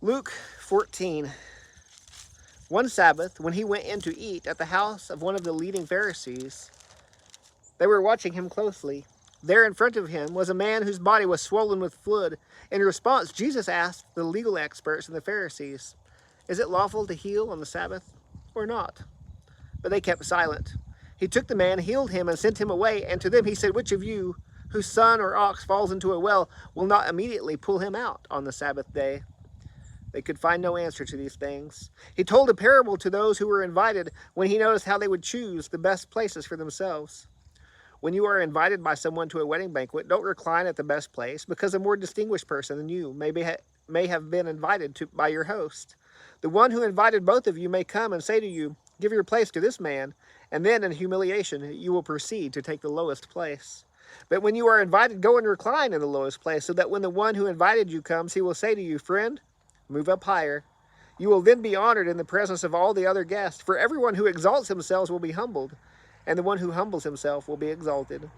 Luke 14. One Sabbath, when he went in to eat at the house of one of the leading Pharisees, they were watching him closely. There in front of him was a man whose body was swollen with fluid. In response, Jesus asked the legal experts and the Pharisees, "Is it lawful to heal on the Sabbath or not?" But they kept silent. He took the man, healed him, and sent him away. And to them he said, "Which of you, whose son or ox falls into a well, will not immediately pull him out on the Sabbath day?" They could find no answer to these things. He told a parable to those who were invited when he noticed how they would choose the best places for themselves. When you are invited by someone to a wedding banquet, don't recline at the best place, because a more distinguished person than you may have been invited by your host. The one who invited both of you may come and say to you, "Give your place to this man," and then in humiliation you will proceed to take the lowest place. But when you are invited, go and recline in the lowest place, so that when the one who invited you comes, he will say to you, "Friend, move up higher." You will then be honored in the presence of all the other guests, for everyone who exalts himself will be humbled, and the one who humbles himself will be exalted.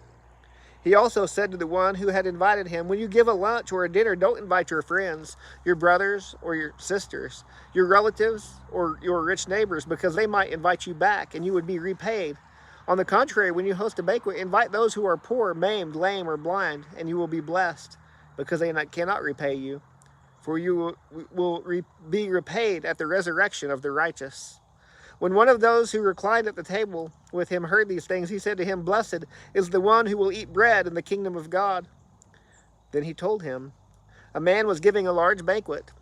He also said to the one who had invited him, "When you give a lunch or a dinner, don't invite your friends, your brothers or your sisters, your relatives or your rich neighbors, because they might invite you back and you would be repaid. On the contrary, when you host a banquet, invite those who are poor, maimed, lame, or blind, and you will be blessed, because they cannot repay you, for you will be repaid at the resurrection of the righteous." When one of those who reclined at the table with him heard these things, he said to him, "Blessed is the one who will eat bread in the kingdom of God." Then he told him, a man was giving a large banquet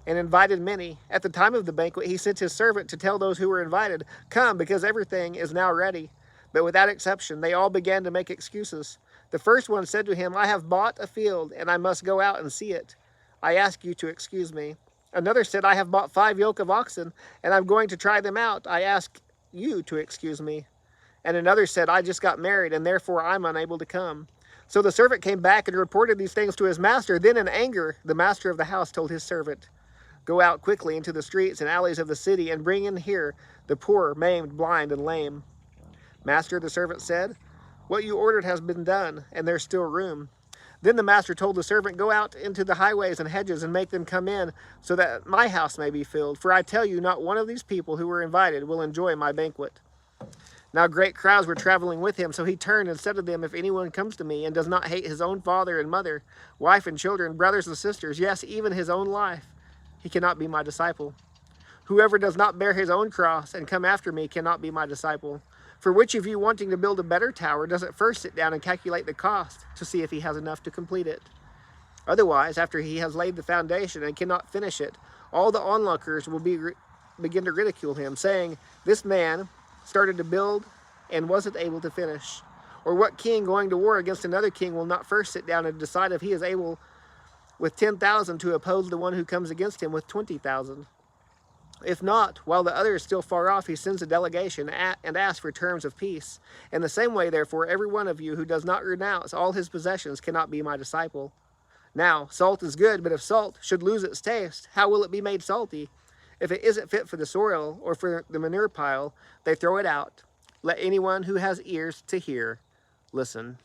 and invited many. At the time of the banquet, he sent his servant to tell those who were invited, "Come, because everything is now ready." But without exception, they all began to make excuses. The first one said to him, "I have bought a field, and I must go out and see it. I ask you to excuse me." Another said, "I have bought 5 yoke of oxen, and I'm going to try them out. I ask you to excuse me." And another said, "I just got married, and therefore I'm unable to come." So the servant came back and reported these things to his master. Then in anger, the master of the house told his servant, "Go out quickly into the streets and alleys of the city, and bring in here the poor, maimed, blind, and lame." "Master," the servant said, "what you ordered has been done, and there's still room." Then the master told the servant, "Go out into the highways and hedges and make them come in, so that my house may be filled. For I tell you, not one of these people who were invited will enjoy my banquet." Now great crowds were traveling with him, so he turned and said to them, "If anyone comes to me and does not hate his own father and mother, wife and children, brothers and sisters, yes, even his own life, he cannot be my disciple. Whoever does not bear his own cross and come after me cannot be my disciple. For which of you, wanting to build a better tower, doesn't first sit down and calculate the cost to see if he has enough to complete it? Otherwise, after he has laid the foundation and cannot finish it, all the onlookers will begin to ridicule him, saying, 'This man started to build and wasn't able to finish.' Or what king going to war against another king will not first sit down and decide if he is able with 10,000 to oppose the one who comes against him with 20,000? If not, while the other is still far off, he sends a delegation and asks for terms of peace. In the same way, therefore, every one of you who does not renounce all his possessions cannot be my disciple. Now, salt is good, but if salt should lose its taste, how will it be made salty? If it isn't fit for the soil or for the manure pile, they throw it out. Let anyone who has ears to hear listen."